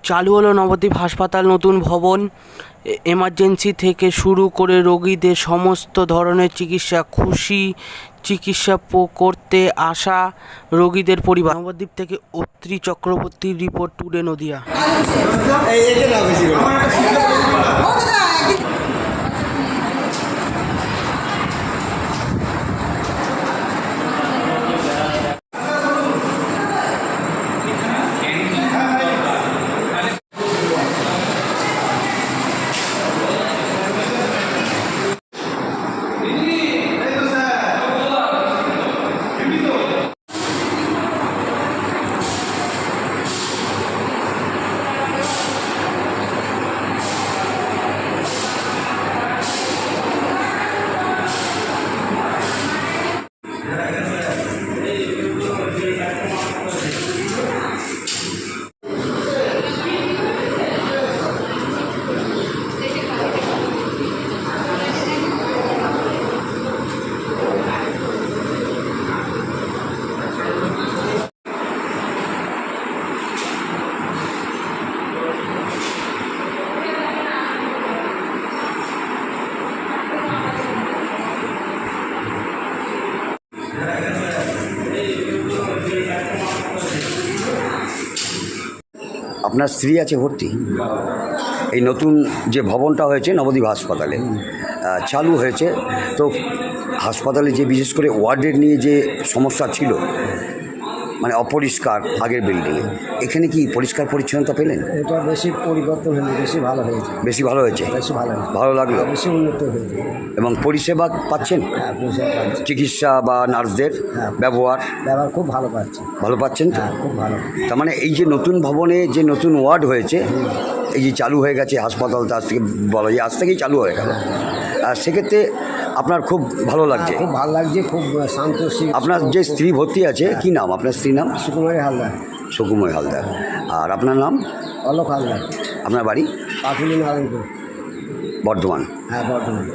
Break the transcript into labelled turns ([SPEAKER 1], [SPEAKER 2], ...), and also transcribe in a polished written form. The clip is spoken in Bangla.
[SPEAKER 1] চালু হলো নবদ্বীপ হাসপাতাল নতুন ভবন। এমার্জেন্সি থেকে শুরু করে রোগীদের সমস্ত ধরনের চিকিৎসা করতে আসা রোগীদের পরিবার। নবদ্বীপ থেকে অত্রি চক্রবর্তীর রিপোর্ট, টুডে নদিয়া।
[SPEAKER 2] আপনার স্ত্রী আছে ভর্তি? এই নতুন যে ভবনটা হয়েছে নবদ্বীপ হাসপাতালে চালু হয়েছে, তো হাসপাতালে যে বিশেষ করে ওয়ার্ডের নিয়ে যে সমস্যা ছিল, মানে অপরিষ্কার আগের বিল্ডিংয়ে, এখানে কি পরিষ্কার পরিচ্ছন্নতা পেলেন?
[SPEAKER 3] এটা বেশি পরিবর্তন হয়নি, বেশি ভালো হয়েছে।
[SPEAKER 2] বেশি ভালো হয়েছে?
[SPEAKER 3] বেশি ভালো হয়েছে,
[SPEAKER 2] ভালো লাগলো,
[SPEAKER 3] বেশি উন্নত হয়েছে।
[SPEAKER 2] এবং পরিষেবা পাচ্ছেন?
[SPEAKER 3] হ্যাঁ, পরিষেবা পাচ্ছি।
[SPEAKER 2] চিকিৎসা বা নার্সদের ব্যবহার
[SPEAKER 3] খুব ভালো পাচ্ছি।
[SPEAKER 2] ভালো পাচ্ছেন তো?
[SPEAKER 3] খুব ভালো।
[SPEAKER 2] তার মানে এই যে নতুন ভবনে যে নতুন ওয়ার্ড হয়েছে, এই যে চালু হয়ে গেছে হাসপাতালটা, আজ থেকে বলা যায় আজ থেকেই চালু হয়ে গেল, আর সেক্ষেত্রে আপনার খুব ভালো লাগছে?
[SPEAKER 3] খুব ভালো লাগছে, খুব শান্ত।
[SPEAKER 2] আপনার যে স্ত্রী ভর্তি আছে, কি নাম আপনার স্ত্রীর নাম?
[SPEAKER 3] সুকুমারী হালদার।
[SPEAKER 2] সুকুমারী হালদার। আর আপনার নাম?
[SPEAKER 3] অলোক হালদার।
[SPEAKER 2] আপনার বাড়ি?
[SPEAKER 3] পাটুলি, নারায়ণপুর।
[SPEAKER 2] বর্ধমান?
[SPEAKER 3] হ্যাঁ, বর্ধমান।